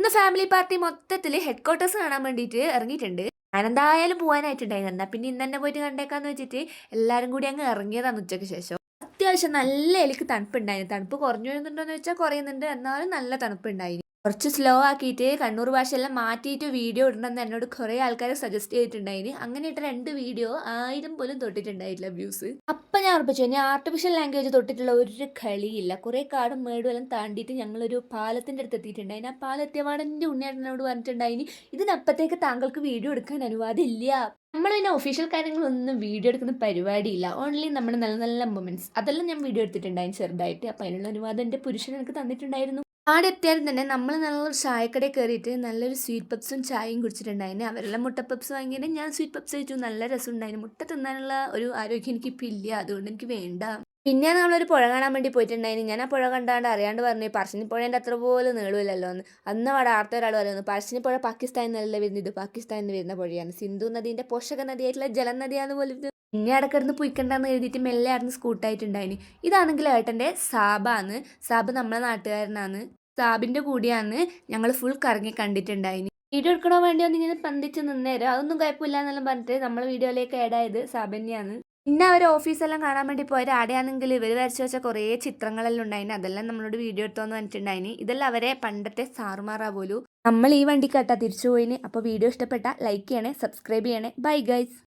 ഇന്ന് family party മൊത്തത്തിൽ head quarters കാണാൻ വേണ്ടിയിട്ട് ഇറങ്ങിയിട്ടുണ്ട്. ഞാനെന്തായാലും പോകാനായിട്ടുണ്ടായിരുന്നു. എന്നാൽ പിന്നെ ഇന്ന് തന്നെ പോയിട്ട് കണ്ടേക്കാന്ന് വെച്ചിട്ട് എല്ലാവരും കൂടി അങ്ങ് ഇറങ്ങിയതാണ് ഉച്ചയ്ക്ക് ശേഷം. അത്യാവശ്യം നല്ല എനിക്ക് തണുപ്പുണ്ടായിരുന്നു. തണുപ്പ് കുറഞ്ഞു വരുന്നുണ്ടോയെന്ന് വെച്ചാൽ കുറയുന്നുണ്ട്, എന്നാലും നല്ല തണുപ്പുണ്ടായിരുന്നു. കുറച്ച് സ്ലോ ആക്കിയിട്ട് കണ്ണൂർ ഭാഷയെല്ലാം മാറ്റിയിട്ട് വീഡിയോ ഇടണമെന്ന് എന്നോട് കുറേ ആൾക്കാർ സജസ്റ്റ് ചെയ്തിട്ടുണ്ടായിന്. അങ്ങനെ ഇട്ട 2 വീഡിയോ 1000 പോലും തൊട്ടിട്ടുണ്ടായിട്ടില്ല വ്യൂസ്. അപ്പം ഞാൻ ഉറപ്പിച്ചു, ഇനി ആർട്ടിഫിഷ്യൽ ലാംഗ്വേജ് തൊട്ടിട്ടുള്ള ഒരു കളിയില്ല. കുറേ കാടും മേടും എല്ലാം താണ്ടിയിട്ട് ഞങ്ങളൊരു പാലത്തിൻ്റെ അടുത്ത് എത്തിയിട്ടുണ്ടായിന്. ആ പാലെത്തിയപാട് എൻ്റെ ഉണ്ണിയേട്ടനോട് പറഞ്ഞിട്ടുണ്ടായിന്, ഇതിനപ്പത്തേക്ക് താങ്കൾക്ക് വീഡിയോ എടുക്കാൻ അനുവാദം ഇല്ല. നമ്മൾ പിന്നെ ഒഫീഷ്യൽ കാര്യങ്ങളൊന്നും വീഡിയോ എടുക്കുന്ന പരിപാടിയില്ല. ഓൺലി നമ്മുടെ നല്ല നല്ല മൊമെന്റ്സ് അതെല്ലാം ഞാൻ വീഡിയോ എടുത്തിട്ടുണ്ടായിരുന്നു ചെറുതായിട്ട്. അപ്പം അതിനുള്ള അനുവാദം എൻ്റെ പുരുഷൻ എനിക്ക് തന്നിട്ടുണ്ടായിരുന്നു. അവിടെ എത്തിയാലും തന്നെ നമ്മൾ നല്ലൊരു ചായക്കടയിൽ കയറിയിട്ട് നല്ലൊരു സ്വീറ്റ് പപ്സും ചായയും കുടിച്ചിട്ടുണ്ടായിരുന്നു. അവരെല്ലാം മുട്ട പപ്സ് വാങ്ങിയിട്ട് ഞാൻ സ്വീറ്റ് പപ്സ് കഴിച്ചു. നല്ല രസമുണ്ടായിരുന്നു. മുട്ട തിന്നാനുള്ള ഒരു ആരോഗ്യം എനിക്കിപ്പോൾ ഇല്ല, അതുകൊണ്ട് എനിക്ക് വേണ്ട. പിന്നെ നമ്മളൊരു പുഴ കാണാൻ വേണ്ടി പോയിട്ടുണ്ടായിരുന്നു. ഞാൻ ആ പുഴ കണ്ടാണ്ട് അറിയാണ്ട് പറഞ്ഞു, പറശ്ശിനിപ്പുഴേൻ്റെ അത്ര പോലും നീളമില്ലല്ലോ എന്ന്. അന്ന് അവിടെ അടുത്ത ഒരാൾ പറയുന്നു, പറശ്ശിനിപ്പുഴ പാകിസ്ഥാനിൽ നിന്നല്ല വരുന്നത്, പാകിസ്ഥാനിൽ നിന്ന് വരുന്ന പുഴയാണ്, സിന്ധു നദീൻ്റെ പോഷക നദിയായിട്ടുള്ള ജലനദിയാന്ന് പോലും. പിന്നെ അടക്കിടന്ന് പൊയ്ക്കണ്ടെന്ന് എഴുതിയിട്ട് മെല്ലെ ആയിരുന്നു സ്കൂട്ടായിട്ടുണ്ടായിന്. ഇതാണെങ്കിൽ ഏട്ടൻ്റെ സാബാന്ന്. സാബ് നമ്മളെ നാട്ടുകാരനാണ്. സാബിൻ്റെ കൂടിയാണ് ഞങ്ങൾ ഫുൾ കറങ്ങി കണ്ടിട്ടുണ്ടായിന്. വീഡിയോ എടുക്കണോ വേണ്ടിയോ എന്ന് ഇങ്ങനെ പന്തിച്ച് നിന്നേരം അതൊന്നും കുഴപ്പമില്ല എന്നെല്ലാം പറഞ്ഞിട്ട് നമ്മളെ വീഡിയോയിലേക്ക് ആഡായത് സാബന്യാണ്. പിന്നെ അവർ ഓഫീസെല്ലാം കാണാൻ വേണ്ടി പോയത് ആടെയാണെങ്കിൽ ഇവർ വരച്ച് വെച്ച കുറേ ചിത്രങ്ങളെല്ലാം ഉണ്ടായിന്. അതെല്ലാം നമ്മളോട് വീഡിയോ എടുത്തോന്ന് പറഞ്ഞിട്ടുണ്ടായിന്. ഇതെല്ലാം അവരെ പണ്ടത്തെ സാറുമാറാ പോലും. നമ്മൾ ഈ വണ്ടിക്കാട്ടാ തിരിച്ചു പോയിന്. അപ്പോൾ വീഡിയോ ഇഷ്ടപ്പെട്ട ലൈക്ക് ചെയ്യണേ, സബ്സ്ക്രൈബ് ചെയ്യണേ. Bye guys.